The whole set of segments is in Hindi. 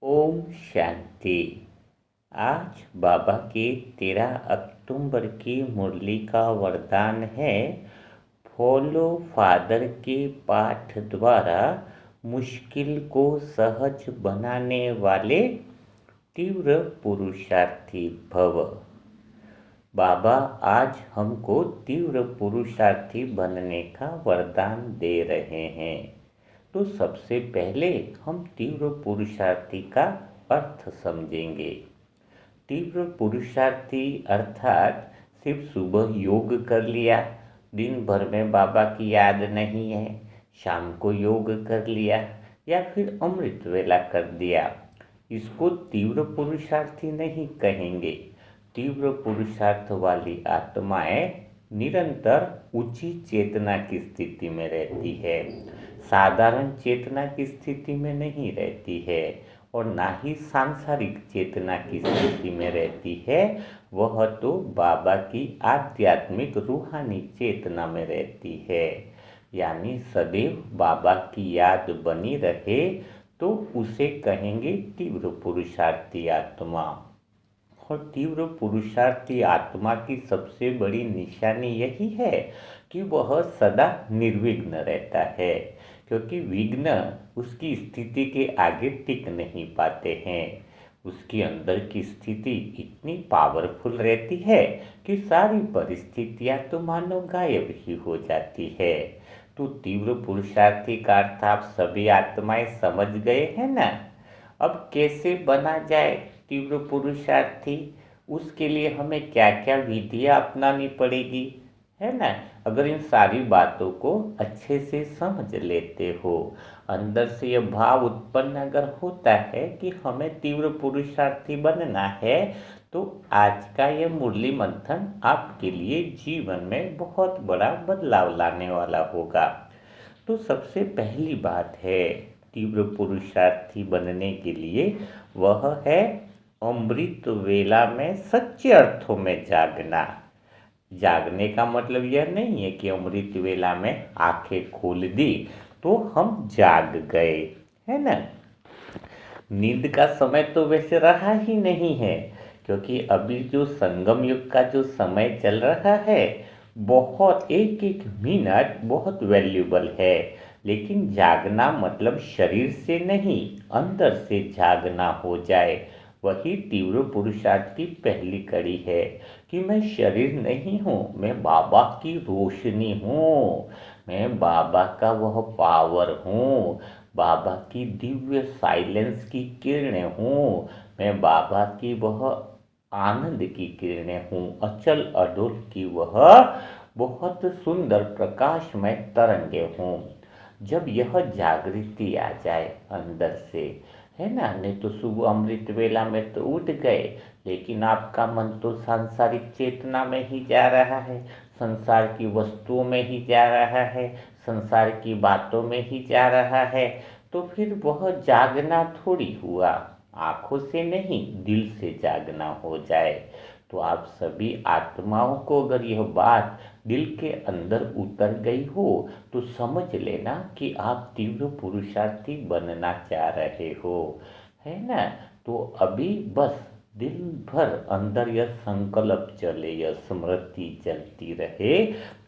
ओम शांति। आज बाबा की 13 अक्टूबर की मुरली का वरदान है। फॉलो फादर के पाठ द्वारा मुश्किल को सहज बनाने वाले तीव्र पुरुषार्थी भव। बाबा आज हमको तीव्र पुरुषार्थी बनने का वरदान दे रहे हैं। तो सबसे पहले हम तीव्र पुरुषार्थी का अर्थ समझेंगे। तीव्र पुरुषार्थी अर्थात सिर्फ सुबह योग कर लिया, दिन भर में बाबा की याद नहीं है, शाम को योग कर लिया या फिर अमृत वेला कर दिया, इसको तीव्र पुरुषार्थी नहीं कहेंगे। तीव्र पुरुषार्थ वाली आत्माएं निरंतर ऊंची चेतना की स्थिति में रहती है, साधारण चेतना की स्थिति में नहीं रहती है और ना ही सांसारिक चेतना की स्थिति में रहती है। वह तो बाबा की आध्यात्मिक रूहानी चेतना में रहती है, यानी सदैव बाबा की याद बनी रहे तो उसे कहेंगे तीव्र पुरुषार्थी आत्मा। और तीव्र पुरुषार्थी आत्मा की सबसे बड़ी निशानी यही है कि वह सदा निर्विघ्न रहता है, क्योंकि विघ्न उसकी स्थिति के आगे टिक नहीं पाते हैं। उसके अंदर की स्थिति इतनी पावरफुल रहती है कि सारी परिस्थितियां तो मानो गायब ही हो जाती है। तो तीव्र पुरुषार्थी का अर्थ आप सभी आत्माएं समझ गए हैं ना। अब कैसे बना जाए तीव्र पुरुषार्थी, उसके लिए हमें क्या क्या विधियां अपनानी पड़ेगी, है ना। अगर इन सारी बातों को अच्छे से समझ लेते हो, अंदर से यह भाव उत्पन्न अगर होता है कि हमें तीव्र पुरुषार्थी बनना है, तो आज का यह मुरली मंथन आपके लिए जीवन में बहुत बड़ा बदलाव लाने वाला होगा। तो सबसे पहली बात है तीव्र पुरुषार्थी बनने के लिए, वह है अमृत वेला में सच्चे अर्थों में जागना। जागने का मतलब यह नहीं है कि अमृत वेला में आंखें खोल दी तो हम जाग गए, है ना। नींद का समय तो वैसे रहा ही नहीं है, क्योंकि अभी जो संगम युग का जो समय चल रहा है, बहुत एक एक मिनट बहुत वैल्यूबल है। लेकिन जागना मतलब शरीर से नहीं, अंदर से जागना हो जाए, वही तीव्र पुरुषार्थ की पहली कड़ी है कि मैं शरीर नहीं हूँ, मैं बाबा की रोशनी हूँ, मैं बाबा का वह पावर हूँ, बाबा की दिव्य साइलेंस की किरणें हूँ, मैं बाबा की वह आनंद की किरणें हूँ, अचल अडोल की वह बहुत सुंदर प्रकाशमय तरंगे हूँ। जब यह जागृति आ जाए अंदर से, है ना, नहीं तो सुबह अमृत वेला में तो उठ गए, लेकिन आपका मन तो सांसारिक चेतना में ही जा रहा है, संसार की वस्तुओं में ही जा रहा है, संसार की बातों में ही जा रहा है, तो फिर वह जागना थोड़ी हुआ। आंखों से नहीं, दिल से जागना हो जाए। तो आप सभी आत्माओं को अगर यह बात दिल के अंदर उतर गई हो, तो समझ लेना कि आप तीव्र पुरुषार्थी बनना चाह रहे हो, है ना। तो अभी बस दिन भर अंदर यह संकल्प चले, यह स्मृति चलती रहे।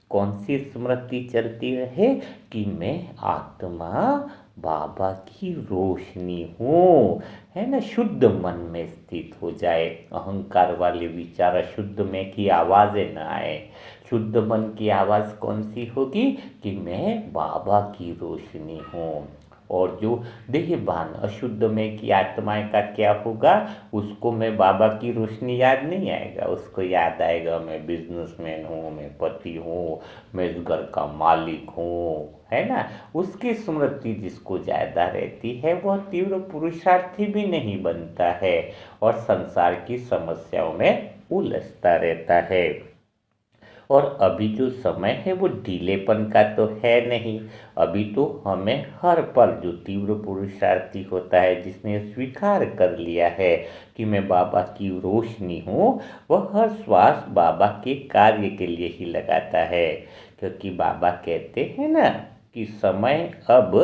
कौन सी स्मृति चलती रहे कि मैं आत्मा बाबा की रोशनी हूँ, है ना। शुद्ध मन में स्थित हो जाए, अहंकार वाले विचार अशुद्ध में की आवाज़ें न आए। शुद्ध मन की आवाज़ कौन सी होगी कि मैं बाबा की रोशनी हूँ। और जो देहभान अशुद्ध में की आत्माएं का क्या होगा, उसको मैं बाबा की रोशनी याद नहीं आएगा, उसको याद आएगा मैं बिजनेसमैन हूँ, मैं पति हूँ, मैं इस घर का मालिक हूँ, है ना। उसकी स्मृति जिसको ज़्यादा रहती है वह तीव्र पुरुषार्थी भी नहीं बनता है और संसार की समस्याओं में उलझता रहता है। और अभी जो समय है वो ढीलेपन का तो है नहीं। अभी तो हमें हर पल जो तीव्र पुरुषार्थी होता है, जिसने स्वीकार कर लिया है कि मैं बाबा की रोशनी हूँ, वह हर श्वास बाबा के कार्य के लिए ही लगाता है। क्योंकि बाबा कहते हैं ना कि समय अब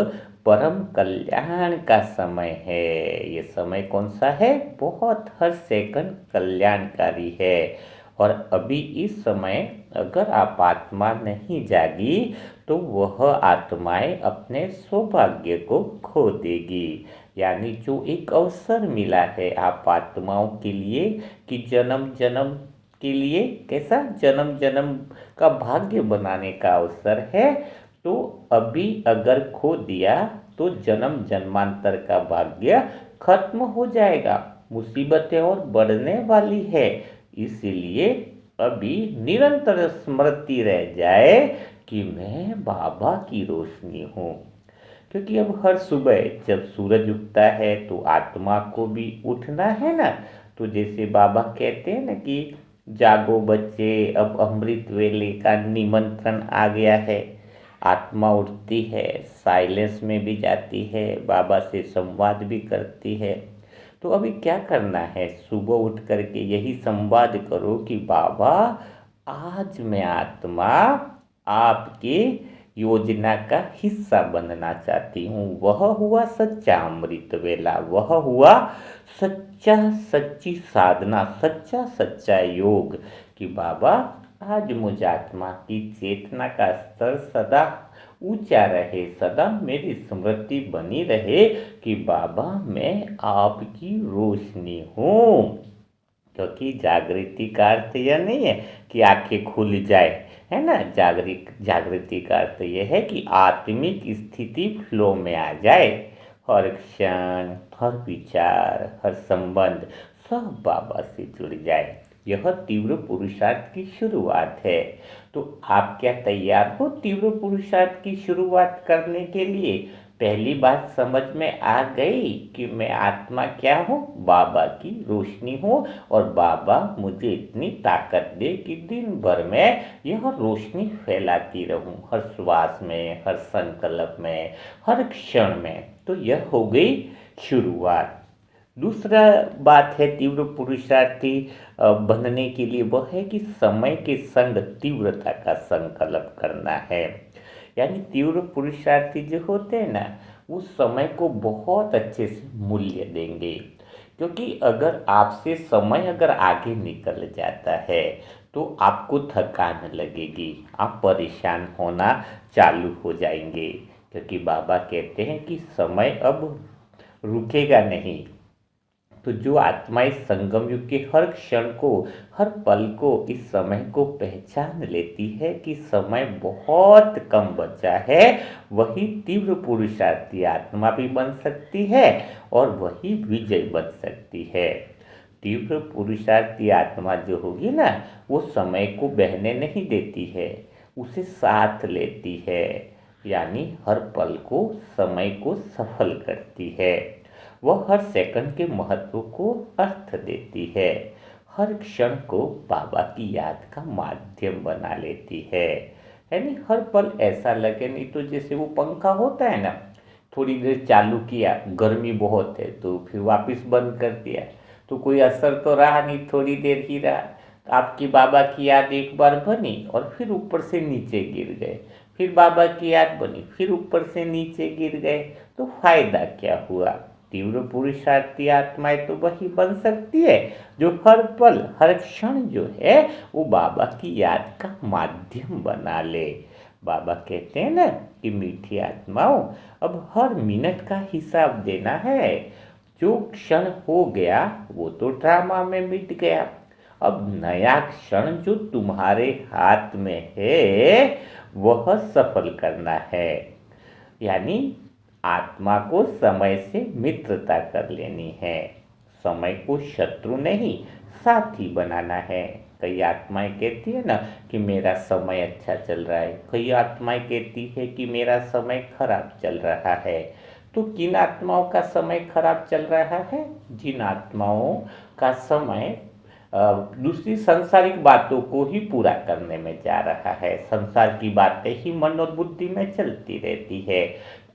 परम कल्याण का समय है। ये समय कौन सा है? बहुत हर सेकंड कल्याणकारी है। और अभी इस समय अगर आप आत्मा नहीं जागी तो वह आत्माएं अपने सौभाग्य को खो देगी। यानी जो एक अवसर मिला है आप आत्माओं के लिए कि जन्म जन्म के लिए कैसा जन्म जन्म का भाग्य बनाने का अवसर है, तो अभी अगर खो दिया तो जन्म जन्मांतर का भाग्य खत्म हो जाएगा, मुसीबतें और बढ़ने वाली है। इसीलिए अभी निरंतर स्मृति रह जाए कि मैं बाबा की रोशनी हूँ। क्योंकि अब हर सुबह जब सूरज उगता है तो आत्मा को भी उठना है ना। तो जैसे बाबा कहते हैं ना कि जागो बच्चे, अब अमृत वेले का निमंत्रण आ गया है। आत्मा उठती है, साइलेंस में भी जाती है, बाबा से संवाद भी करती है। तो अभी क्या करना है? सुबह उठ करके यही संवाद करो कि बाबा, आज मैं आत्मा आपके योजना का हिस्सा बनना चाहती हूँ। वह हुआ सच्चा अमृत वेला, वह हुआ सच्चा सच्ची साधना, सच्चा सच्चा योग कि बाबा आज मुझ आत्मा की चेतना का स्तर सदा ऊंचा रहे, सदा मेरी स्मृति बनी रहे कि बाबा मैं आपकी रोशनी हूँ। क्योंकि जागृति का अर्थ यह नहीं है कि आंखें खुल जाए, है ना। जागृति का अर्थ यह है कि आत्मिक स्थिति फ्लो में आ जाए। हर क्षण, हर विचार, हर संबंध सब बाबा से जुड़ जाए। यह तीव्र पुरुषार्थ की शुरुआत है। तो आप क्या तैयार हो तीव्र पुरुषार्थ की शुरुआत करने के लिए? पहली बात समझ में आ गई कि मैं आत्मा क्या हूँ? बाबा की रोशनी हूँ। और बाबा मुझे इतनी ताकत दे कि दिन भर में यह रोशनी फैलाती रहूँ, हर श्वास में, हर संकल्प में, हर क्षण में। तो यह हो गई शुरुआत। दूसरा बात है तीव्र पुरुषार्थी बनने के लिए, वह है कि समय के संग तीव्रता का संकल्प करना है। यानी तीव्र पुरुषार्थी जो होते हैं ना, वो समय को बहुत अच्छे से मूल्य देंगे। क्योंकि अगर आपसे समय अगर आगे निकल जाता है तो आपको थकान लगेगी, आप परेशान होना चालू हो जाएंगे। क्योंकि बाबा कहते हैं कि समय अब रुकेगा नहीं। तो जो आत्मा इस संगम युग के हर क्षण को, हर पल को, इस समय को पहचान लेती है कि समय बहुत कम बचा है, वही तीव्र पुरुषार्थी आत्मा भी बन सकती है और वही विजय बन सकती है। तीव्र पुरुषार्थी आत्मा जो होगी ना, वो समय को बहने नहीं देती है, उसे साथ लेती है। यानी हर पल को, समय को सफल करती है। वह हर सेकंड के महत्व को अर्थ देती है, हर क्षण को बाबा की याद का माध्यम बना लेती है। यानी हर पल ऐसा लगे नहीं तो जैसे वो पंखा होता है ना, थोड़ी देर चालू किया, गर्मी बहुत है तो फिर वापस बंद कर दिया, तो कोई असर तो रहा नहीं, थोड़ी देर ही रहा। आपकी बाबा की याद एक बार बनी और फिर ऊपर से नीचे गिर गए, फिर बाबा की याद बनी, फिर ऊपर से नीचे गिर गए, तो फायदा क्या हुआ? तीव्र पुरुषार्थी आत्माएं तो वही बन सकती है जो हर पल, हर क्षण जो है वो बाबा की याद का माध्यम बना ले। बाबा कहते हैं ना कि मीठी आत्माओं, अब हर मिनट का हिसाब देना है। जो क्षण हो गया वो तो ड्रामा में मिट गया। अब नया क्षण जो तुम्हारे हाथ में है वह सफल करना है। यानी आत्मा को समय से मित्रता कर लेनी है, समय को शत्रु नहीं साथी बनाना है। कई आत्माएं कहती है ना कि मेरा समय अच्छा चल रहा है, कई आत्माएं कहती है कि मेरा समय खराब चल रहा है। तो किन आत्माओं का समय खराब चल रहा है? जिन आत्माओं का समय दूसरी सांसारिक बातों को ही पूरा करने में जा रहा है, संसार की बातें ही मन और बुद्धि में चलती रहती है,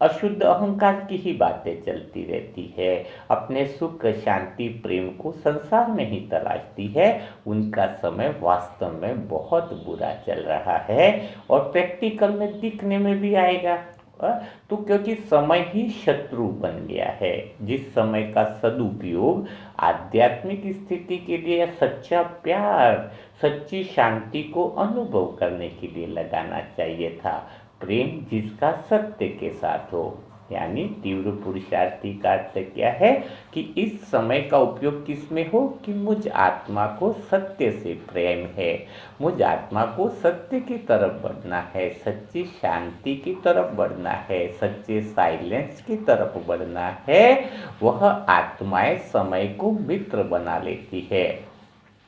अशुद्ध अहंकार की ही बातें चलती रहती है, अपने सुख शांति प्रेम को संसार में ही तलाशती है, उनका समय वास्तव में बहुत बुरा चल रहा है और प्रैक्टिकल में दिखने में भी आएगा। तो क्योंकि समय ही शत्रु बन गया है। जिस समय का सदुपयोग आध्यात्मिक स्थिति के लिए या सच्चा प्यार, सच्ची शांति को अनुभव करने के लिए लगाना चाहिए था। प्रेम जिसका सत्य के साथ हो, यानी तीव्र पुरुषार्थी का अर्थ क्या है कि इस समय का उपयोग किस में हो कि मुझ आत्मा को सत्य से प्रेम है, मुझ आत्मा को सत्य की तरफ बढ़ना है, सच्ची शांति की तरफ बढ़ना है, सच्चे साइलेंस की तरफ बढ़ना है। वह आत्माएं समय को मित्र बना लेती है।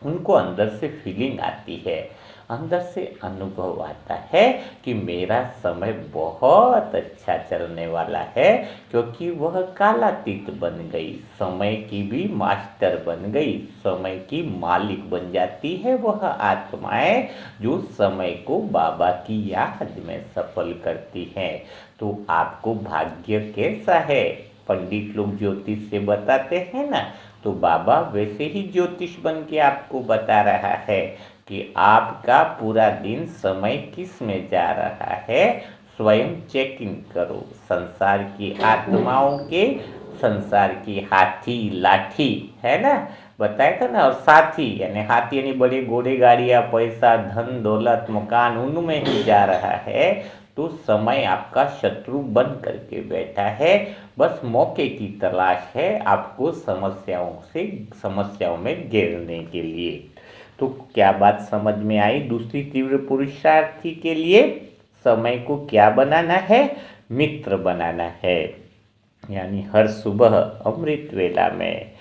उनको अंदर से फीलिंग आती है, अंदर से अनुभव आता है कि मेरा समय बहुत अच्छा चलने वाला है, क्योंकि वह कालातीत बन गई, समय की भी मास्टर बन गई, समय की मालिक बन जाती है वह आत्माएं जो समय को बाबा की याद में सफल करती हैं। तो आपको भाग्य कैसा है? पंडित लोग ज्योतिष से बताते हैं ना, तो बाबा वैसे ही ज्योतिष बन के आपको बता रहा है कि आपका पूरा दिन समय किस में जा रहा है। स्वयं चेकिंग करो। संसार की आत्माओं के, संसार की हाथी लाठी है ना, बताया था ना, और साथी यानी हाथी यानी बड़े घोड़े गाड़ियाँ पैसा धन दौलत मकान उनमें ही जा रहा है। तो समय आपका शत्रु बन करके बैठा है, बस मौके की तलाश है आपको समस्याओं में घेरने के लिए। तो क्या बात समझ में आई? दूसरी तीव्र पुरुषार्थी के लिए समय को क्या बनाना है? मित्र बनाना है। यानी हर सुबह अमृत वेला में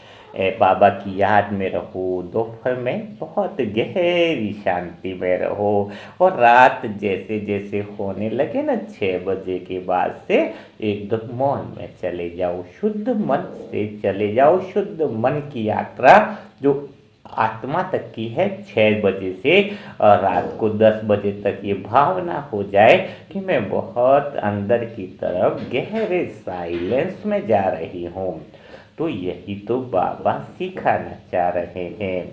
बाबा की याद में रहो, दोपहर में बहुत गहरी शांति में रहो, और रात जैसे जैसे होने लगे ना 6 बजे के बाद से एकदम मौन में चले जाओ, शुद्ध मन से चले जाओ। शुद्ध मन की यात्रा जो आत्मा तक की है, 6 बजे से रात को 10 बजे तक ये भावना हो जाए कि मैं बहुत अंदर की तरफ गहरे साइलेंस में जा रही हूँ। तो यही तो बाबा सिखाना चाह रहे हैं।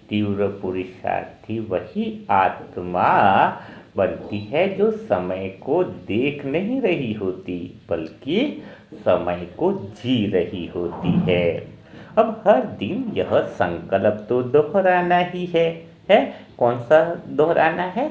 तीव्र पुरुषार्थी वही आत्मा बनती है जो समय को देख नहीं रही होती, बल्कि समय को जी रही होती है। अब हर दिन यह संकल्प तो दोहराना ही है। कौन सा दोहराना है?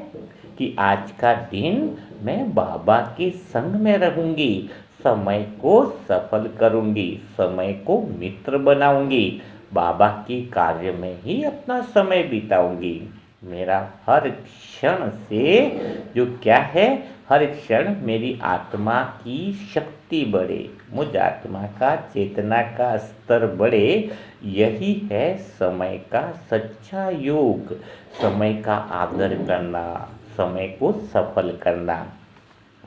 कि आज का दिन मैं बाबा के संग में रहूंगी, समय को सफल करूंगी, समय को मित्र बनाऊंगी, बाबा के कार्य में ही अपना समय बिताऊंगी। मेरा हर क्षण से जो क्या है, हर क्षण मेरी आत्मा की शक्ति बढ़े, मुझ आत्मा का चेतना का स्तर बढ़े। यही है समय का सच्चा योग, समय का आदर करना, समय को सफल करना।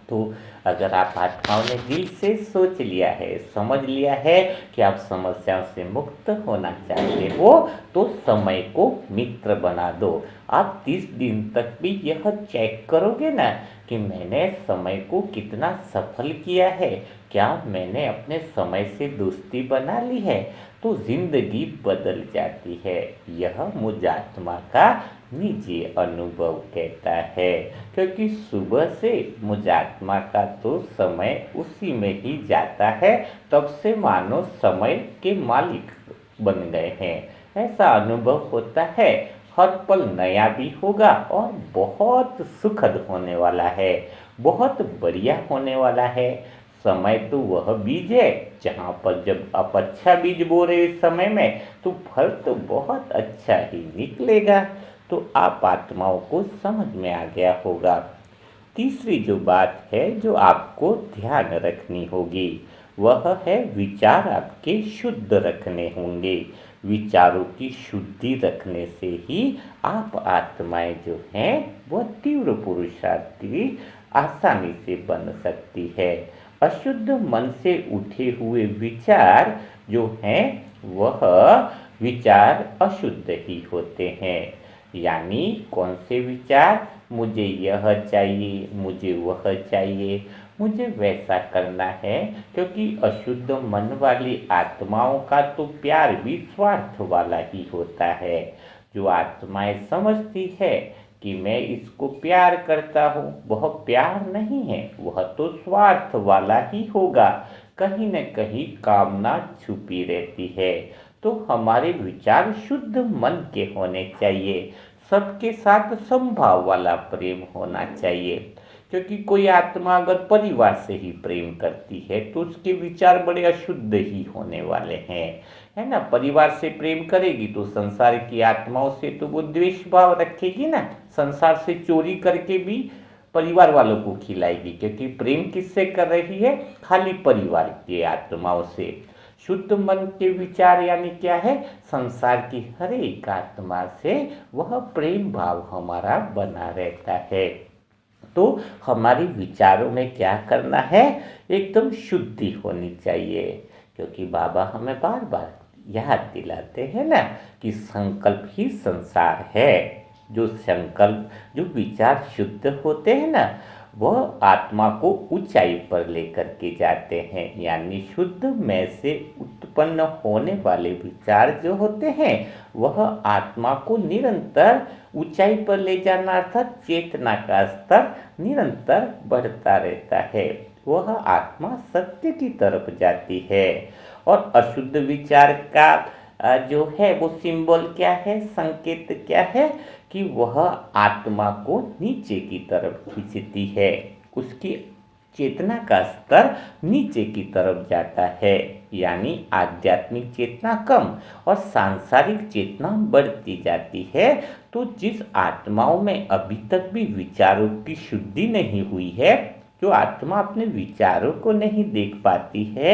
तो अगर आप आत्माओं ने दिल से सोच लिया है, समझ लिया है कि आप समस्याओं से मुक्त होना चाहते हो, तो समय को मित्र बना दो। आप 30 दिन तक भी यह चेक करोगे ना कि मैंने समय को कितना सफल किया है, क्या मैंने अपने समय से दोस्ती बना ली है, तो जिंदगी बदल जाती है। यह मुझ आत्मा का निजी अनुभव कहता है, क्योंकि सुबह से मुझ आत्मा का तो समय उसी में ही जाता है, तब से मानो समय के मालिक बन गए हैं, ऐसा अनुभव होता है। हर पल नया भी होगा और बहुत सुखद होने वाला है, बहुत बढ़िया होने वाला है। समय तो वह बीज है जहाँ पर जब आप अच्छा बीज बो रहे इस समय में, तो फल तो बहुत अच्छा ही निकलेगा। तो आप आत्माओं को समझ में आ गया होगा। तीसरी जो बात है जो आपको ध्यान रखनी होगी, वह है विचार आपके शुद्ध रखने होंगे। विचारों की शुद्धि रखने से ही आप आत्माएं जो हैं वह तीव्र पुरुषार्थी आसानी से बन सकती है। अशुद्ध मन से उठे हुए विचार जो हैं वह विचार अशुद्ध ही होते हैं। यानी कौन से विचार? मुझे यह चाहिए, मुझे वह चाहिए, मुझे वैसा करना है, क्योंकि अशुद्ध मन वाली आत्माओं का तो प्यार भी स्वार्थ वाला ही होता है। जो आत्माएं समझती है कि मैं इसको प्यार करता हूँ, वह प्यार नहीं है, वह तो स्वार्थ वाला ही होगा। कहीं न कहीं कामना छुपी रहती है। तो हमारे विचार शुद्ध मन के होने चाहिए। सबके साथ समभाव वाला प्रेम होना चाहिए, क्योंकि कोई आत्मा अगर परिवार से ही प्रेम करती है तो उसके विचार बड़े अशुद्ध ही होने वाले हैं, है ना। परिवार से प्रेम करेगी तो संसार की आत्माओं से तो वो द्वेष भाव रखेगी ना। संसार से चोरी करके भी परिवार वालों को खिलाएगी, क्योंकि प्रेम किससे कर रही है, खाली परिवार की आत्माओं से। शुद्ध मन के विचार यानी क्या है, संसार की हर एक आत्मा से वह प्रेम भाव हमारा बना रहता है। तो हमारे विचारों में क्या करना है, एकदम शुद्धि होनी चाहिए। क्योंकि बाबा हमें बार बार याद दिलाते हैं ना कि संकल्प ही संसार है। जो संकल्प, जो विचार शुद्ध होते हैं ना, वह आत्मा को ऊंचाई पर लेकर के जाते हैं। यानी शुद्ध में से उत्पन्न होने वाले विचार जो होते हैं, वह आत्मा को निरंतर ऊंचाई पर ले जाना, अर्थात चेतना का स्तर निरंतर बढ़ता रहता है। वह आत्मा सत्य की तरफ जाती है। और अशुद्ध विचार का जो है वो सिंबल क्या है, संकेत क्या है, कि वह आत्मा को नीचे की तरफ खींचती है। उसकी चेतना का स्तर नीचे की तरफ जाता है। यानी आध्यात्मिक चेतना कम और सांसारिक चेतना बढ़ती जाती है। तो जिस आत्माओं में अभी तक भी विचारों की शुद्धि नहीं हुई है, जो आत्मा अपने विचारों को नहीं देख पाती है,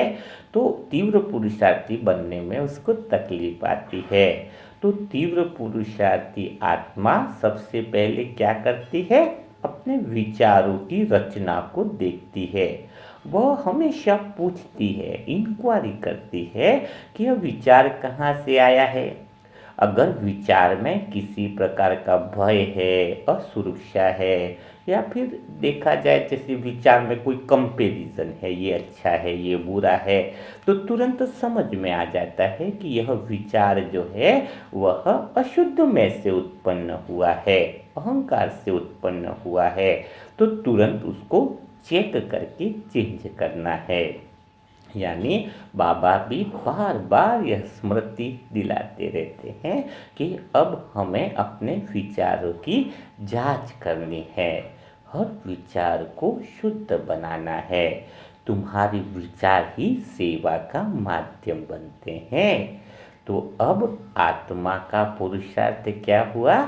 तो तीव्र पुरुषार्थी बनने में उसको तकलीफ आती है। तो तीव्र पुरुषार्थी आत्मा सबसे पहले क्या करती है, अपने विचारों की रचना को देखती है। वह हमेशा पूछती है, इंक्वायरी करती है कि यह विचार कहाँ से आया है। अगर विचार में किसी प्रकार का भय है, असुरक्षा है, या फिर देखा जाए जैसे विचार में कोई कंपैरिजन है, ये अच्छा है, ये बुरा है, तो तुरंत समझ में आ जाता है कि यह विचार जो है वह अशुद्ध में से उत्पन्न हुआ है, अहंकार से उत्पन्न हुआ है। तो तुरंत उसको चेक करके चेंज करना है। यानी बाबा भी बार बार यह स्मृति दिलाते रहते हैं कि अब हमें अपने विचारों की जांच करनी है, हर विचार को शुद्ध बनाना है। तुम्हारे विचार ही सेवा का माध्यम बनते हैं। तो अब आत्मा का पुरुषार्थ क्या हुआ,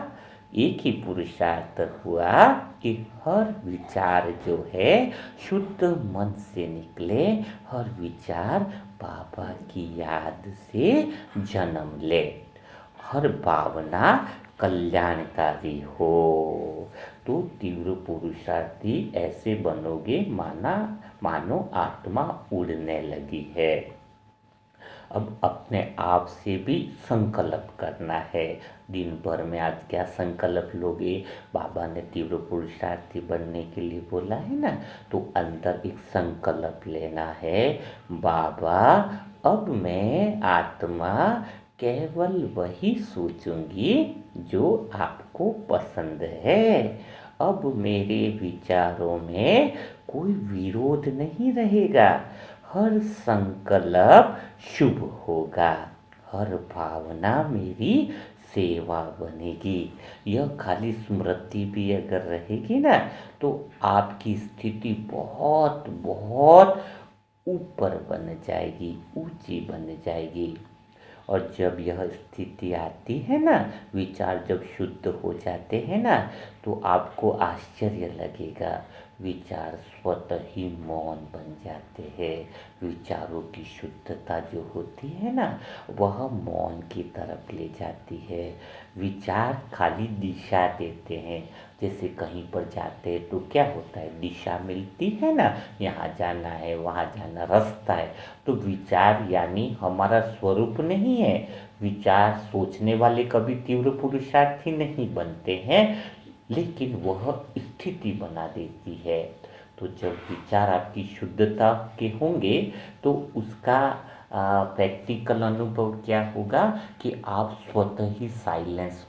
एक ही पुरुषार्थ हुआ कि हर विचार जो है शुद्ध मन से निकले, हर विचार बाबा की याद से जन्म ले, हर भावना कल्याणकारी हो। तो तीव्र पुरुषार्थी ऐसे बनोगे मानो आत्मा उड़ने लगी है। अब अपने आप से भी संकल्प करना है। दिन भर में आज क्या संकल्प लोगे, बाबा ने तीव्र पुरुषार्थी बनने के लिए बोला है ना, तो अंदर एक संकल्प लेना है, बाबा अब मैं आत्मा केवल वही सोचूंगी जो आपको पसंद है। अब मेरे विचारों में कोई विरोध नहीं रहेगा, हर संकल्प शुभ होगा, हर भावना मेरी सेवा बनेगी। यह खाली स्मृति भी अगर रहेगी ना, तो आपकी स्थिति बहुत बहुत ऊपर बन जाएगी, ऊंची बन जाएगी। और जब यह स्थिति आती है ना, विचार जब शुद्ध हो जाते हैं ना, तो आपको आश्चर्य लगेगा, विचार स्वतः ही मौन बन जाते हैं। विचारों की शुद्धता जो होती है ना, वह मौन की तरफ ले जाती है। विचार खाली दिशा देते हैं। जैसे कहीं पर जाते हैं तो क्या होता है, दिशा मिलती है ना, यहाँ जाना है, वहाँ जाना, रास्ता है। तो विचार यानी हमारा स्वरूप नहीं है। विचार सोचने वाले कभी तीव्र पुरुषार्थी नहीं बनते हैं, लेकिन वह स्थिति बना देती है। तो जब विचार आपकी शुद्धता के होंगे तो उसका प्रैक्टिकल अनुभव क्या होगा कि आप स्वतः ही साइलेंस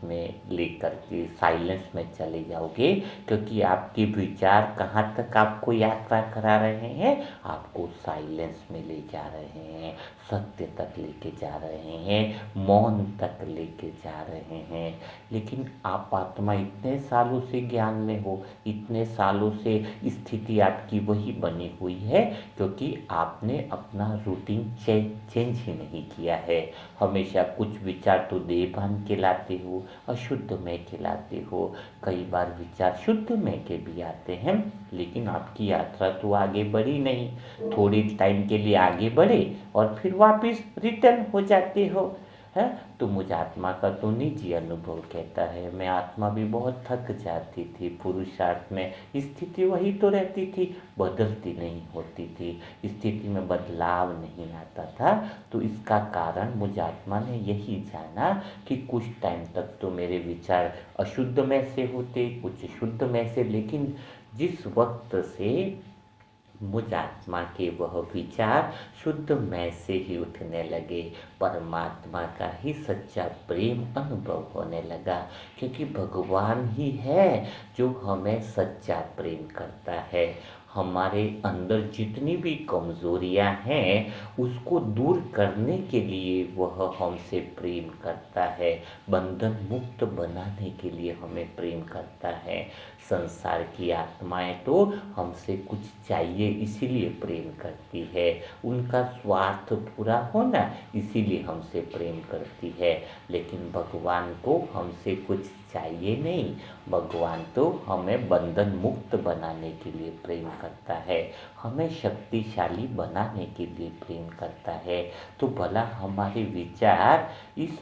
में चले जाओगे, क्योंकि आपके विचार कहाँ तक आपको यात्रा करा रहे हैं, आपको साइलेंस में ले जा रहे हैं, सत्य तक लेके जा रहे हैं, मौन तक लेके जा रहे हैं। लेकिन आप आत्मा इतने सालों से ज्ञान में हो, इतने सालों से स्थिति आपकी वही बनी हुई है, क्योंकि आपने अपना रूटीन चेंज ही नहीं किया है। हमेशा कुछ विचार तो देहभान के लाते हो, अशुद्ध में के लाते हो, कई बार विचार शुद्ध में के भी आते हैं, लेकिन आपकी यात्रा तो आगे बढ़ी नहीं। थोड़ी टाइम के लिए आगे बढ़े और फिर वापस रिटर्न हो जाते हो, है। तो मुझे आत्मा का तो निजी अनुभव कहता है, मैं आत्मा भी बहुत थक जाती थी पुरुषार्थ में, स्थिति वही तो रहती थी, बदलती नहीं होती थी, स्थिति में बदलाव नहीं आता था। तो इसका कारण मुझे आत्मा ने यही जाना कि कुछ टाइम तक तो मेरे विचार अशुद्ध में से होते, कुछ शुद्ध में से, लेकिन जिस वक्त से मुझ आत्मा के वह विचार शुद्ध मैं से ही उठने लगे, परमात्मा का ही सच्चा प्रेम अनुभव होने लगा, क्योंकि भगवान ही है जो हमें सच्चा प्रेम करता है। हमारे अंदर जितनी भी कमजोरियां हैं उसको दूर करने के लिए वह हमसे प्रेम करता है, बंधन मुक्त बनाने के लिए हमें प्रेम करता है। संसार की आत्माएं तो हमसे कुछ चाहिए इसीलिए प्रेम करती है, उनका स्वार्थ पूरा होना इसीलिए हमसे प्रेम करती है, लेकिन भगवान को हमसे कुछ चाहिए नहीं, भगवान तो हमें बंधन मुक्त बनाने के लिए प्रेम करता है, हमें शक्तिशाली बनाने के लिए प्रेम करता है। तो भला हमारे विचार इस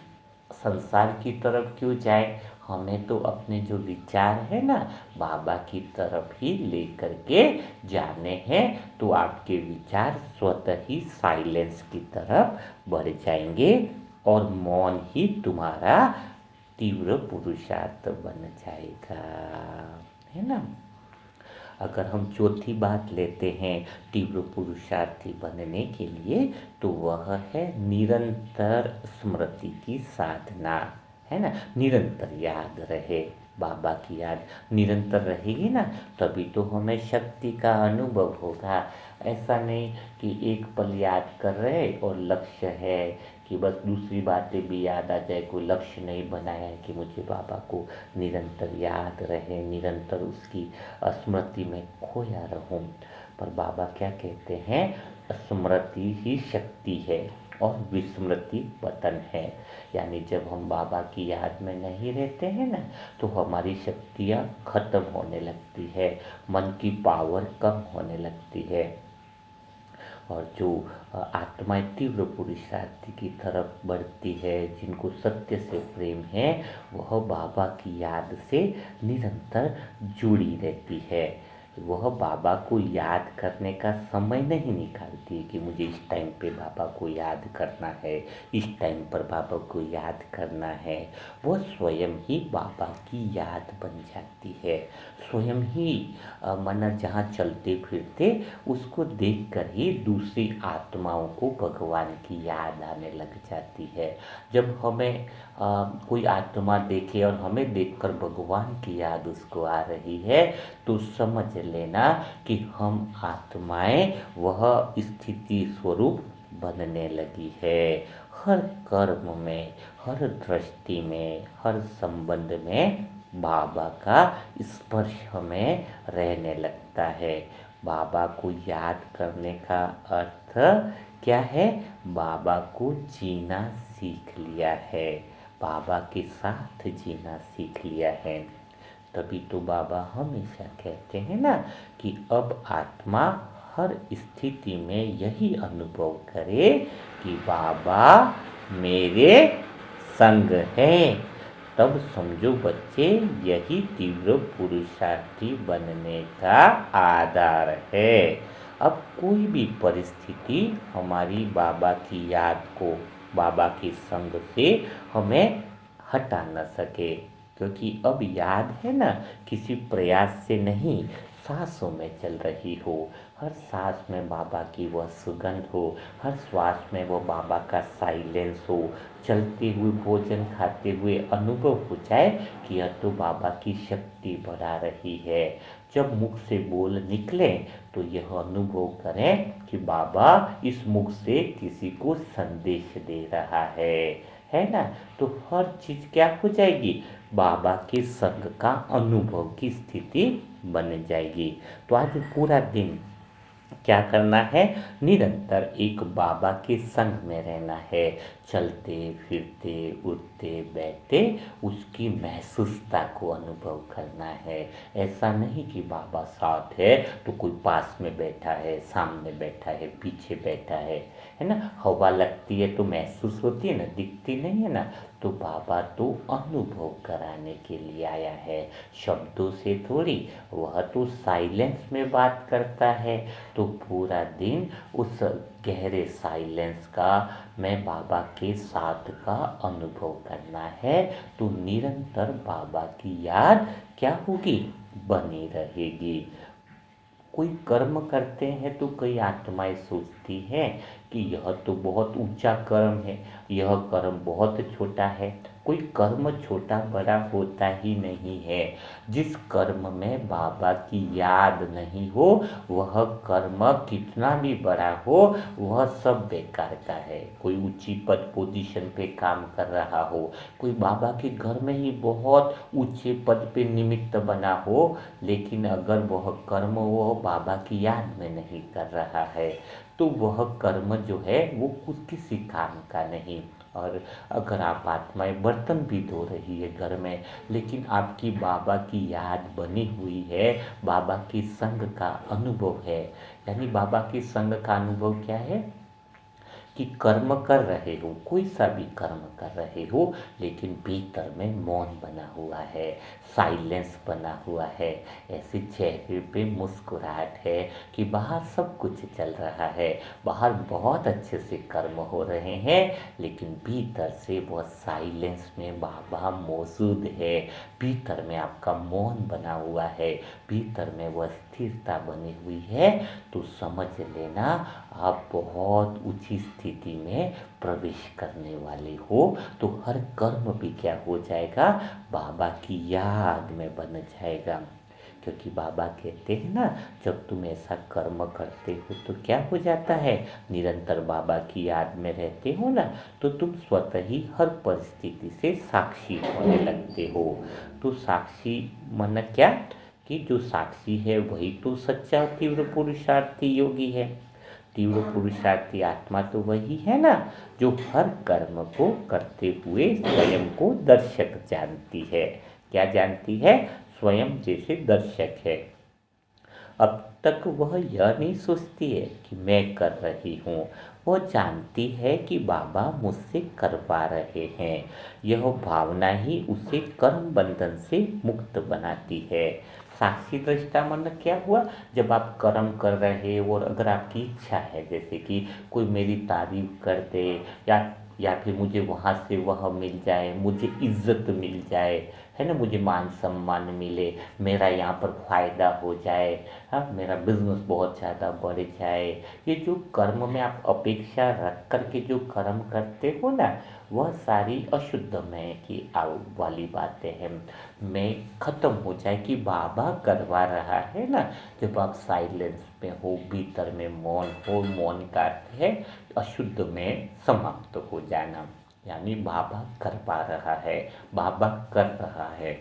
संसार की तरफ क्यों जाए, हमें तो अपने जो विचार है ना बाबा की तरफ ही लेकर के जाने हैं। तो आपके विचार स्वतः ही साइलेंस की तरफ बढ़ जाएंगे और मौन ही तुम्हारा तीव्र पुरुषार्थ बन जाएगा, है ना। अगर हम चौथी बात लेते हैं तीव्र पुरुषार्थी बनने के लिए, तो वह है निरंतर स्मृति की साधना, है ना। निरंतर याद रहे, बाबा की याद निरंतर रहेगी ना, तभी तो हमें शक्ति का अनुभव होगा। ऐसा नहीं कि एक पल याद कर रहे और लक्ष्य है कि बस दूसरी बातें भी याद आ जाए, कोई लक्ष्य नहीं बनाया है कि मुझे बाबा को निरंतर याद रहे, निरंतर उसकी स्मृति में खोया रहूं। पर बाबा क्या कहते हैं, स्मृति ही शक्ति है और विस्मृति पतन है। यानी जब हम बाबा की याद में नहीं रहते हैं ना, तो हमारी शक्तियाँ खत्म होने लगती है, मन की पावर कम होने लगती है। और जो आत्माएं तीव्र पुरुषार्थी की तरफ बढ़ती है, जिनको सत्य से प्रेम है, वह बाबा की याद से निरंतर जुड़ी रहती है। वह बाबा को याद करने का समय नहीं निकालती है कि मुझे इस टाइम पे बाबा को याद करना है, इस टाइम पर बाबा को याद करना है। वह स्वयं ही बाबा की याद बन जाती है, स्वयं ही माना जहाँ चलते फिरते उसको देखकर ही दूसरी आत्माओं को भगवान की याद आने लग जाती है। जब हमें कोई आत्मा देखे और हमें देखकर भगवान की याद उसको आ रही है, तो समझ लेना कि हम आत्माएं वह स्थिति स्वरूप बनने लगी है। हर कर्म में, हर दृष्टि में, हर संबंध में बाबा का स्पर्श हमें रहने लगता है। बाबा को याद करने का अर्थ क्या है, बाबा को जीना सीख लिया है, बाबा के साथ जीना सीख लिया है। तभी तो बाबा हमेशा कहते हैं ना कि अब आत्मा हर स्थिति में यही अनुभव करे कि बाबा मेरे संग है। तब समझो बच्चे, यही तीव्र पुरुषार्थी बनने का आधार है। अब कोई भी परिस्थिति हमारी बाबा की याद को, बाबा के संग से हमें हटा न सके, क्योंकि अब याद है ना किसी प्रयास से नहीं, सांसों में चल रही हो। हर सांस में बाबा की वह सुगंध हो, हर श्वास में वो बाबा का साइलेंस हो, चलते हुए भोजन खाते हुए अनुभव हो जाए कि यह तो बाबा की शक्ति बढ़ा रही है। जब मुख से बोल निकले तो यह अनुभव करें कि बाबा इस मुख से किसी को संदेश दे रहा है ना। तो हर चीज़ क्या हो जाएगी, बाबा के संग का अनुभव की स्थिति बन जाएगी। तो आज पूरा दिन क्या करना है, निरंतर एक बाबा के संग में रहना है। चलते फिरते उठते बैठते उसकी महसूसता को अनुभव करना है। ऐसा नहीं कि बाबा साथ है तो कोई पास में बैठा है, सामने बैठा है, पीछे बैठा है ना। हवा लगती है तो महसूस होती है ना, दिखती नहीं है ना। तो बाबा तो अनुभव कराने के लिए आया है, शब्दों से थोड़ी। वह तो साइलेंस में बात करता है। तो पूरा दिन उस गहरे साइलेंस का, मैं बाबा के साथ का अनुभव करना है। तो निरंतर बाबा की याद क्या होगी, बनी रहेगी। कोई कर्म करते हैं तो कई आत्माएं सोचती हैं कि यह तो बहुत ऊंचा कर्म है, यह कर्म बहुत छोटा है। कोई कर्म छोटा बड़ा होता ही नहीं है। जिस कर्म में बाबा की याद नहीं हो, वह कर्म कितना भी बड़ा हो, वह सब बेकार का है। कोई ऊंची पद पोजीशन पे काम कर रहा हो, कोई बाबा के घर में ही बहुत ऊंचे पद पे निमित्त बना हो, लेकिन अगर वह कर्म वह बाबा की याद में नहीं कर रहा है, तो वह कर्म जो है वो कुछ किसी काम का नहीं। और अगर आप आत्माएं बर्तन भी धो रही है घर में, लेकिन आपकी बाबा की याद बनी हुई है, बाबा की संग का अनुभव है। यानी बाबा की संग का अनुभव क्या है कि कर्म कर रहे हो, कोई सा भी कर्म कर रहे हो, लेकिन भीतर में मौन बना हुआ है, साइलेंस बना हुआ है। ऐसे चेहरे पे मुस्कुराहट है कि बाहर सब कुछ चल रहा है, बाहर बहुत अच्छे से कर्म हो रहे हैं, लेकिन भीतर से वह साइलेंस में बाबा मौजूद है। भीतर में आपका मौन बना हुआ है, भीतर में वह स्थिरता बनी हुई है। तो समझ लेना आप बहुत ऊंची स्थिति में प्रवेश करने वाले हो। तो हर कर्म भी क्या हो जाएगा, बाबा की याद में बन जाएगा। क्योंकि बाबा कहते हैं ना, जब तुम ऐसा कर्म करते हो तो क्या हो जाता है, निरंतर बाबा की याद में रहते हो ना, तो तुम स्वतः ही हर परिस्थिति से साक्षी होने लगते हो। तो साक्षी मन क्या, कि जो साक्षी है वही तो सच्चा तीव्र पुरुषार्थी योगी है। तीव्र पुरुषार्थी आत्मा तो वही है ना, जो हर कर्म को करते हुए स्वयं को दर्शक जानती है। क्या जानती है, स्वयं जैसे दर्शक है। अब तक वह यह नहीं सोचती है कि मैं कर रही हूँ, वह जानती है कि बाबा मुझसे करवा रहे हैं। यह भावना ही उसे कर्म बंधन से मुक्त बनाती है। साक्षी दृष्टा मतलब क्या हुआ, जब आप कर्म कर रहे हो और अगर आपकी इच्छा है, जैसे कि कोई मेरी तारीफ कर दे, या फिर मुझे वहाँ से वह मिल जाए, मुझे इज्जत मिल जाए, है ना, मुझे मान सम्मान मिले, मेरा यहाँ पर फायदा हो जाए, हाँ, मेरा बिजनेस बहुत ज़्यादा बढ़ जाए। ये जो कर्म में आप अपेक्षा रख कर के जो कर्म करते हो ना, वह सारी अशुद्ध मैं की वाली बातें हैं। मैं खत्म हो जाए कि बाबा करवा रहा है ना। जब आप साइलेंस में हो, भीतर में मौन हो, मौन का अर्थ है अशुद्ध में समाप्त हो जाना। यानी बाबा करवा रहा है, बाबा कर रहा है,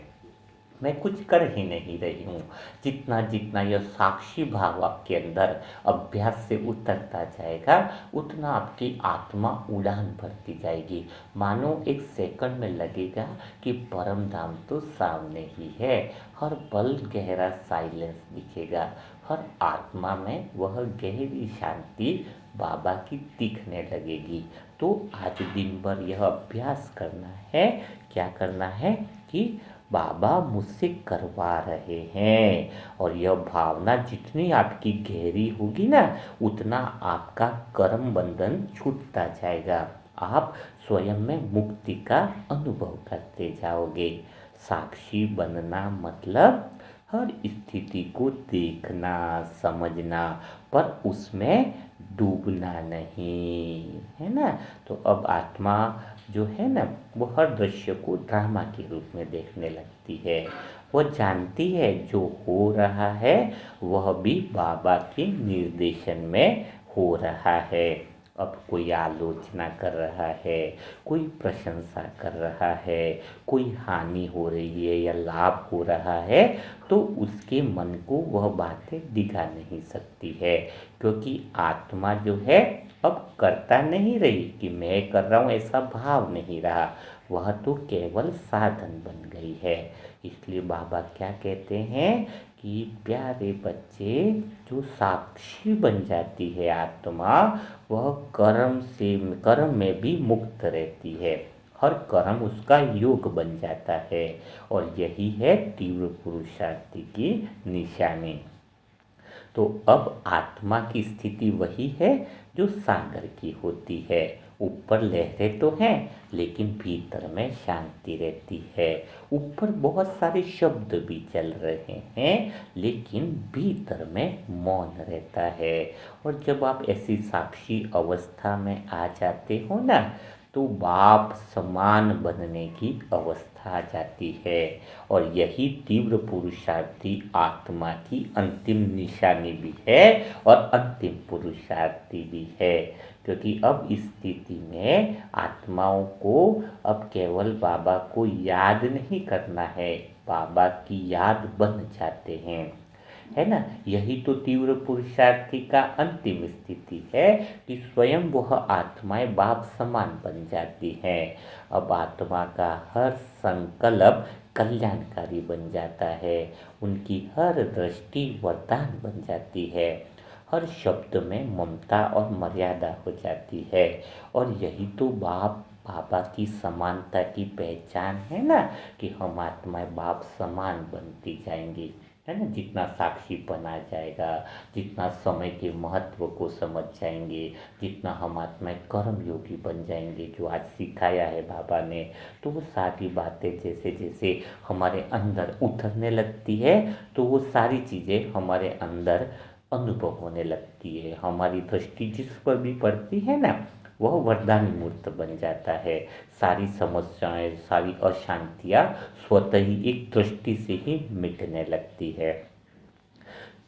मैं कुछ कर ही नहीं रही हूँ। जितना जितना यह साक्षी भाव आपके अंदर अभ्यास से उतरता जाएगा, उतना आपकी आत्मा उड़ान भरती जाएगी। मानो एक सेकंड में लगेगा कि परम धाम तो सामने ही है। हर पल गहरा साइलेंस दिखेगा, हर आत्मा में वह गहरी शांति बाबा की दिखने लगेगी। तो आज दिन भर यह अभ्यास करना है। क्या करना है कि बाबा मुझसे करवा रहे हैं, और यह भावना जितनी आपकी गहरी होगी ना, उतना आपका कर्म बंधन छूटता जाएगा। आप स्वयं में मुक्ति का अनुभव करते जाओगे। साक्षी बनना मतलब हर स्थिति को देखना, समझना, पर उसमें डूबना नहीं, है ना। तो अब आत्मा जो है ना, वो हर दृश्य को ड्रामा के रूप में देखने लगती है। वह जानती है जो हो रहा है वह भी बाबा के निर्देशन में हो रहा है। अब कोई आलोचना कर रहा है, कोई प्रशंसा कर रहा है, कोई हानि हो रही है या लाभ हो रहा है, तो उसके मन को वह बातें दिखा नहीं सकती है, क्योंकि आत्मा जो है अब करता नहीं रही कि मैं कर रहा हूँ, ऐसा भाव नहीं रहा, वह तो केवल साधन बन गई है। इसलिए बाबा क्या कहते हैं कि प्यारे बच्चे, जो साक्षी बन जाती है आत्मा, वह कर्म में भी मुक्त रहती है। हर कर्म उसका योग बन जाता है, और यही है तीव्र पुरुषार्थी की निशानी। तो अब आत्मा की स्थिति वही है जो सागर की होती है। ऊपर लहरें तो हैं, लेकिन भीतर में शांति रहती है। ऊपर बहुत सारे शब्द भी चल रहे हैं, लेकिन भीतर में मौन रहता है। और जब आप ऐसी साक्षी अवस्था में आ जाते हो ना, तो बाप समान बनने की अवस्था आ जाती है। और यही तीव्र पुरुषार्थी आत्मा की अंतिम निशानी भी है और अंतिम पुरुषार्थी भी है। क्योंकि अब इस स्थिति में आत्माओं को अब केवल बाबा को याद नहीं करना है, बाबा की याद बन जाते हैं, है ना। यही तो तीव्र पुरुषार्थी का अंतिम स्थिति है कि स्वयं वह आत्माएं बाप समान बन जाती हैं। अब आत्मा का हर संकल्प कल्याणकारी बन जाता है, उनकी हर दृष्टि वरदान बन जाती है, हर शब्द में ममता और मर्यादा हो जाती है। और यही तो बाबा की समानता की पहचान है ना, कि हम आत्माएं बाप समान बनती जाएंगी, है ना। जितना साक्षी बना जाएगा, जितना समय के महत्व को समझ जाएंगे, जितना हम आत्माएं कर्म योगी बन जाएंगे, जो आज सिखाया है बाबा ने, तो वो सारी बातें जैसे जैसे हमारे अंदर उतरने लगती है, तो वो सारी चीज़ें हमारे अंदर अनुभव होने लगती है। हमारी दृष्टि जिस पर भी पड़ती है ना, वह वरदानी मूर्त बन जाता है। सारी समस्याएं, सारी अशांतियाँ स्वतः ही एक दृष्टि से ही मिटने लगती है।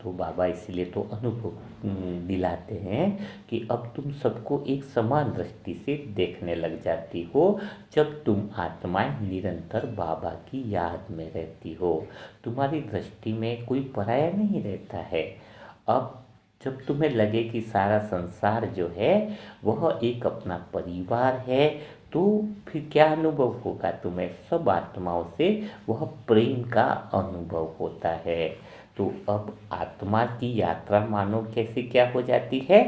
तो बाबा इसलिए तो अनुभव दिलाते हैं कि अब तुम सबको एक समान दृष्टि से देखने लग जाती हो, जब तुम आत्माएं निरंतर बाबा की याद में रहती हो। तुम्हारी दृष्टि में कोई पराया नहीं रहता है। अब जब तुम्हें लगे कि सारा संसार जो है वह एक अपना परिवार है, तो फिर क्या अनुभव होगा तुम्हें? सब आत्माओं से वह प्रेम का अनुभव होता है। तो अब आत्मा की यात्रा मानो कैसे क्या हो जाती है?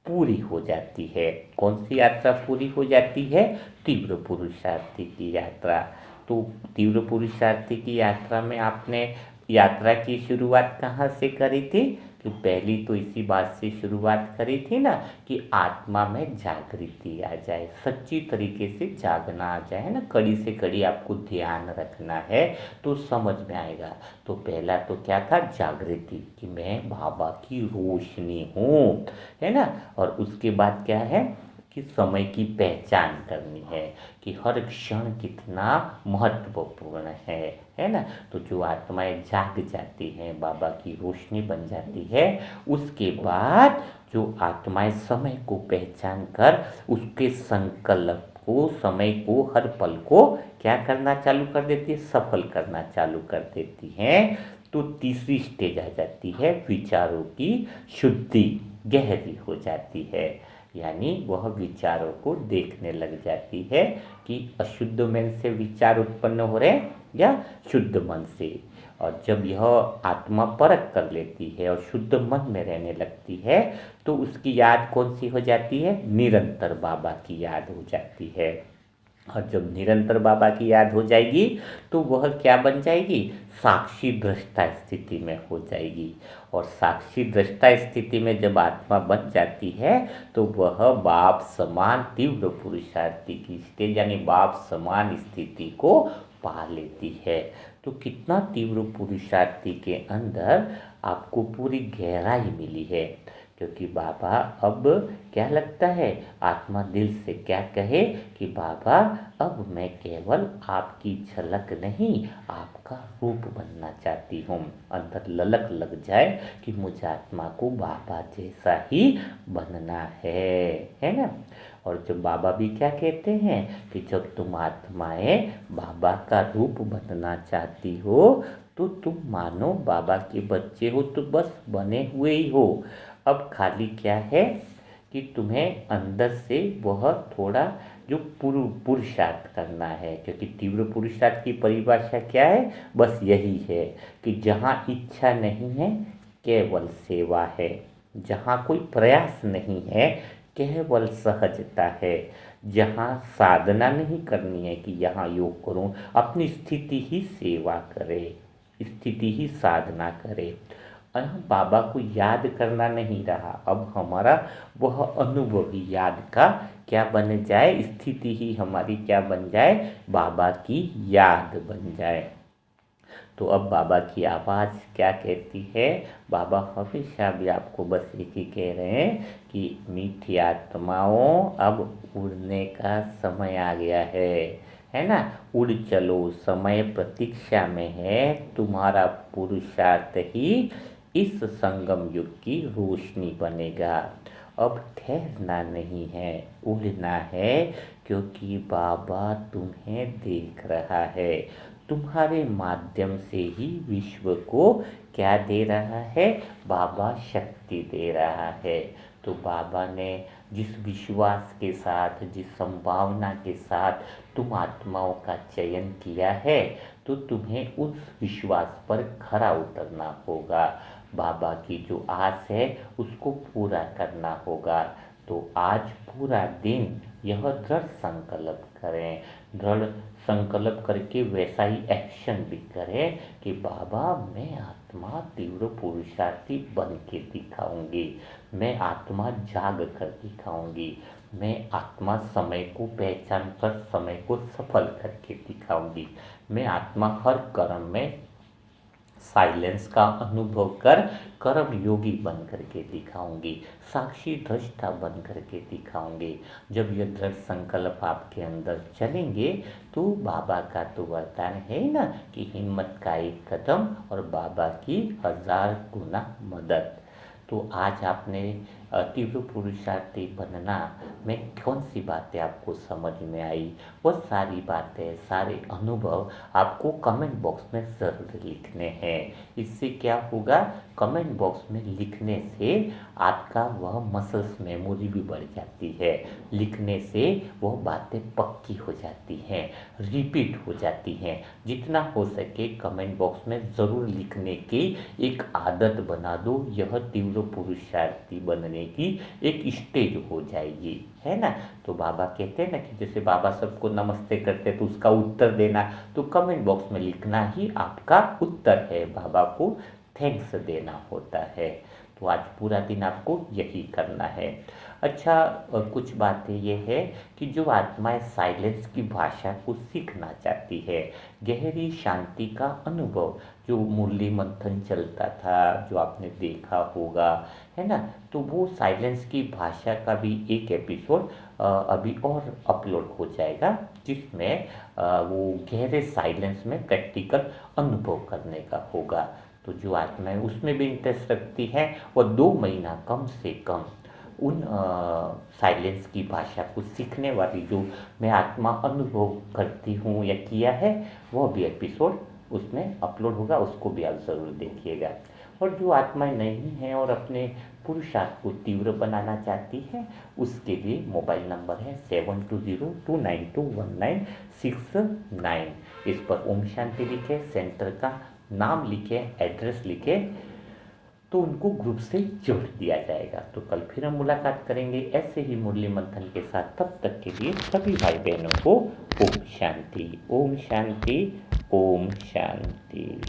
पूरी हो जाती है। कौन सी यात्रा पूरी हो जाती है? तीव्र पुरुषार्थी की यात्रा। तो तीव्र पुरुषार्थी की यात्रा में आपने यात्रा की शुरुआत कहाँ से करी थी? कि पहली तो इसी बात से शुरुआत करी थी ना, कि आत्मा में जागृति आ जाए, सच्ची तरीके से जागना आ जाए ना। कड़ी से कड़ी आपको ध्यान रखना है तो समझ में आएगा। तो पहला तो क्या था? जागृति, कि मैं बाबा की रोशनी हूँ, है ना। और उसके बाद क्या है कि समय की पहचान करनी है, कि हर क्षण कितना महत्वपूर्ण है ना। तो जो आत्माएं जाग जाती हैं, बाबा की रोशनी बन जाती है, उसके बाद जो आत्माएं समय को पहचान कर उसके संकल्प को, समय को, हर पल को क्या करना चालू कर देती है? सफल करना चालू कर देती हैं। तो तीसरी स्टेज आ जाती है, विचारों की शुद्धि गहरी हो जाती है। यानी वह विचारों को देखने लग जाती है कि अशुद्ध मन से विचार उत्पन्न हो रहे हैं या शुद्ध मन से। और जब यह आत्मा परख कर लेती है और शुद्ध मन में रहने लगती है, तो उसकी याद कौन सी हो जाती है? निरंतर बाबा की याद हो जाती है। और जब निरंतर बाबा की याद हो जाएगी, तो वह क्या बन जाएगी? साक्षी दृष्टा स्थिति में हो जाएगी। और साक्षी दृष्टा स्थिति में जब आत्मा बन जाती है, तो वह बाप समान तीव्र पुरुषार्थी की स्टेज, यानी बाप समान स्थिति को पा लेती है। तो कितना तीव्र पुरुषार्थी के अंदर आपको पूरी गहराई मिली है, क्योंकि बाबा अब क्या लगता है, आत्मा दिल से क्या कहे कि बाबा अब मैं केवल आपकी झलक नहीं आपका रूप बनना चाहती हूँ। अंदर ललक लग जाए कि मुझे आत्मा को बाबा जैसा ही बनना है ना। और जो बाबा भी क्या कहते हैं कि जब तुम आत्माएं बाबा का रूप बनना चाहती हो तो तुम मानो बाबा के बच्चे हो तो बस बने हुए ही हो। अब खाली क्या है कि तुम्हें अंदर से वह थोड़ा जो पुरुषार्थ करना है, क्योंकि तीव्र पुरुषार्थ की परिभाषा क्या है, बस यही है कि जहाँ इच्छा नहीं है केवल सेवा है, जहाँ कोई प्रयास नहीं है केवल सहजता है, जहाँ साधना नहीं करनी है कि यहाँ योग करूं, अपनी स्थिति ही सेवा करे, स्थिति ही साधना करे। हम बाबा को याद करना नहीं रहा, अब हमारा वह अनुभवी याद का क्या बन जाए, स्थिति ही हमारी क्या बन जाए, बाबा की याद बन जाए। तो अब बाबा की आवाज़ क्या कहती है, बाबा हमेशा भी आपको बस एक ही कह रहे हैं कि मीठी आत्माओं अब उड़ने का समय आ गया है ना। उड़ चलो, समय प्रतीक्षा में है, तुम्हारा पुरुषार्थ ही इस संगम युग की रोशनी बनेगा। अब ठहरना नहीं है, उड़ना है, क्योंकि बाबा तुम्हें देख रहा है, तुम्हारे माध्यम से ही विश्व को क्या दे रहा है, बाबा शक्ति दे रहा है। तो बाबा ने जिस विश्वास के साथ, जिस संभावना के साथ तुम आत्माओं का चयन किया है, तो तुम्हें उस विश्वास पर खरा उतरना होगा। बाबा की जो आस है उसको पूरा करना होगा। तो आज पूरा दिन यह दृढ़ संकल्प करें, दृढ़ संकल्प करके वैसा ही एक्शन भी करें कि बाबा मैं आत्मा तीव्र पुरुषार्थी बन के दिखाऊंगी, मैं आत्मा जाग कर दिखाऊंगी, मैं आत्मा समय को पहचान कर समय को सफल करके दिखाऊंगी, मैं आत्मा हर कर्म में साइलेंस का अनुभव कर कर्म योगी बन करके दिखाऊंगी, साक्षी दृष्टा बन करके दिखाऊंगी। जब ये दृढ़ संकल्प आपके अंदर चलेंगे तो बाबा का तो वरदान है ना कि हिम्मत का एक कदम और बाबा की 1000 गुना मदद। तो आज आपने तीव्र पुरुषार्थी बनना में कौन सी बातें आपको समझ में आई, वह सारी बातें, सारे अनुभव आपको कमेंट बॉक्स में ज़रूर लिखने हैं। इससे क्या होगा, कमेंट बॉक्स में लिखने से आपका वह मसल्स मेमोरी भी बढ़ जाती है, लिखने से वह बातें पक्की हो जाती हैं, रिपीट हो जाती हैं। जितना हो सके कमेंट बॉक्स में ज़रूर लिखने की एक आदत बना दो, यह तीव्र पुरुषार्थी बनने की एक स्टेज हो जाएगी, है ना। तो बाबा कहते हैं ना कि जैसे बाबा सबको नमस्ते करते तो उसका उत्तर देना, तो कमेंट बॉक्स में लिखना ही आपका उत्तर है, बाबा को थैंक्स देना होता है। तो आज पूरा दिन आपको यही करना है। अच्छा, कुछ बातें ये है कि जो आत्माएं साइलेंस की भाषा को सीखना चाहती है, गहरी शांति का अनुभव, जो मुरली मंथन चलता था जो आपने देखा होगा, है ना, तो वो साइलेंस की भाषा का भी एक एपिसोड अभी और अपलोड हो जाएगा, जिसमें वो गहरे साइलेंस में प्रैक्टिकल अनुभव करने का होगा। तो जो आत्माएं उसमें भी इंटरेस्ट रखती हैं वो 2 महीना कम से कम उन साइलेंस की भाषा को सीखने वाली जो मैं आत्मा अनुभव करती हूँ या किया है, वह भी एपिसोड उसमें अपलोड होगा, उसको भी आप ज़रूर देखिएगा। और जो आत्माएं नहीं हैं और अपने पुरुषार्थ को तीव्र बनाना चाहती हैं, उसके लिए मोबाइल नंबर है 7202921969। इस पर ओम शांति लिखे, सेंटर का नाम लिखे, एड्रेस लिखे, तो उनको ग्रुप से जोड़ दिया जाएगा। तो कल फिर हम मुलाकात करेंगे ऐसे ही मुरली मंथन के साथ। तब तक के लिए सभी भाई बहनों को ओम शांति, ओम शांति, ओम शांति।